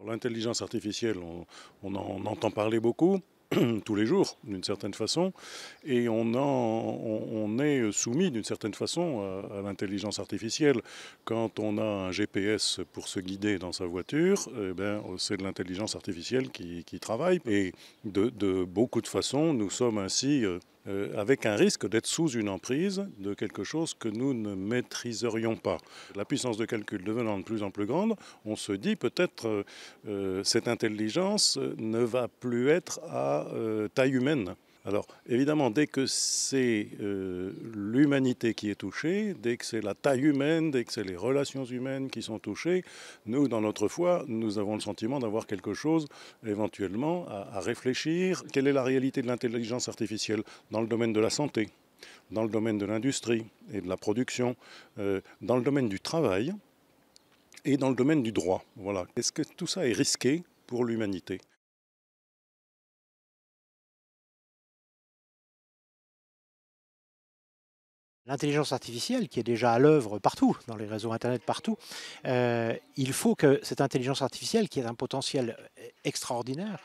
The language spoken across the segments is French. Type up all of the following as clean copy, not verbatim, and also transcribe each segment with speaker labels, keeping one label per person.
Speaker 1: L'intelligence artificielle, on en entend parler beaucoup, tous les jours, d'une certaine façon, et on est soumis d'une certaine façon à l'intelligence artificielle. Quand on a un GPS pour se guider dans sa voiture, eh ben, c'est de l'intelligence artificielle qui travaille. Et de beaucoup de façons, nous sommes ainsi avec un risque d'être sous une emprise de quelque chose que nous ne maîtriserions pas. La puissance de calcul devenant de plus en plus grande, on se dit peut-être cette intelligence ne va plus être à taille humaine. Alors évidemment, dès que c'est l'humanité qui est touchée, dès que c'est la taille humaine, dès que c'est les relations humaines qui sont touchées, nous, dans notre foi, nous avons le sentiment d'avoir quelque chose éventuellement à réfléchir. Quelle est la réalité de l'intelligence artificielle dans le domaine de la santé, dans le domaine de l'industrie et de la production, dans le domaine du travail et dans le domaine du droit. Voilà. Est-ce que tout ça est risqué pour l'humanité ?
Speaker 2: L'intelligence artificielle, qui est déjà à l'œuvre partout, dans les réseaux Internet partout, il faut que cette intelligence artificielle, qui est un potentiel extraordinaire,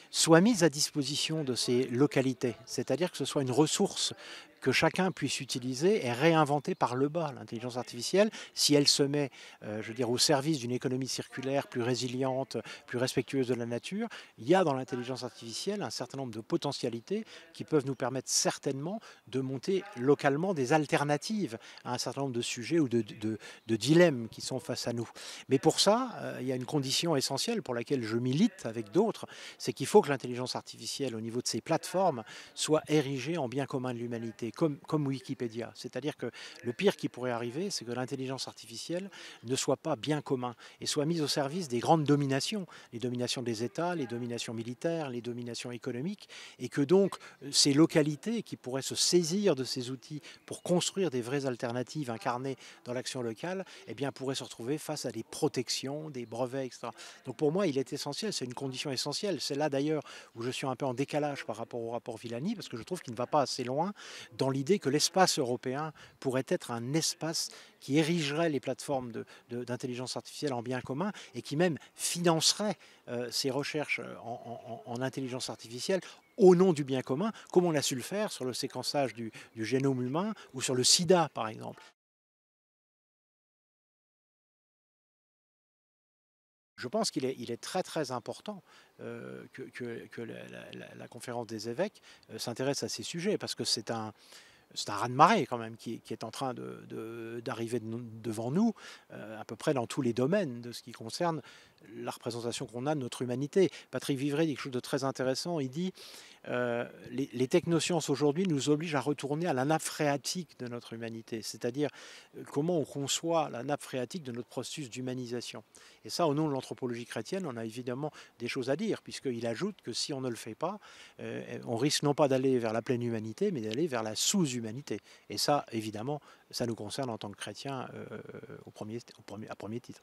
Speaker 2: soit mise à disposition de ces localités. C'est-à-dire que ce soit une ressource que chacun puisse utiliser et réinventer par le bas. L'intelligence artificielle, si elle se met, je veux dire, au service d'une économie circulaire plus résiliente, plus respectueuse de la nature, il y a dans l'intelligence artificielle un certain nombre de potentialités qui peuvent nous permettre certainement de monter localement des alternatives à un certain nombre de sujets ou de dilemmes qui sont face à nous. Mais pour ça, il y a une condition essentielle pour laquelle je milite avec d'autres, c'est qu'il faut que l'intelligence artificielle, au niveau de ces plateformes, soit érigée en bien commun de l'humanité, comme Wikipédia. C'est-à-dire que le pire qui pourrait arriver, c'est que l'intelligence artificielle ne soit pas bien commun et soit mise au service des grandes dominations, les dominations des États, les dominations militaires, les dominations économiques, et que donc ces localités qui pourraient se saisir de ces outils pour construire des vraies alternatives incarnées dans l'action locale, eh bien, pourraient se retrouver face à des protections, des brevets, etc. Donc pour moi, il est essentiel, c'est une condition essentielle. C'est là d'ailleurs où je suis un peu en décalage par rapport au rapport Villani, parce que je trouve qu'il ne va pas assez loin dans l'idée que l'espace européen pourrait être un espace qui érigerait les plateformes d'intelligence artificielle en bien commun et qui même financerait ces recherches en intelligence artificielle au nom du bien commun, comme on a su le faire sur le séquençage du génome humain ou sur le sida, par exemple. Je pense qu'il est très très important que la conférence des évêques s'intéresse à ces sujets, parce que c'est un raz-de-marée quand même qui est en train d'arriver devant nous, à peu près dans tous les domaines de ce qui concerne la représentation qu'on a de notre humanité. Patrick Vivray dit quelque chose de très intéressant, il dit les technosciences aujourd'hui nous obligent à retourner à la nappe phréatique de notre humanité, c'est-à-dire comment on conçoit la nappe phréatique de notre processus d'humanisation. Et ça, au nom de l'anthropologie chrétienne, on a évidemment des choses à dire, puisqu'il ajoute que si on ne le fait pas, on risque non pas d'aller vers la pleine humanité, mais d'aller vers la sous-humanité. Et ça, évidemment, ça nous concerne en tant que chrétiens à premier titre.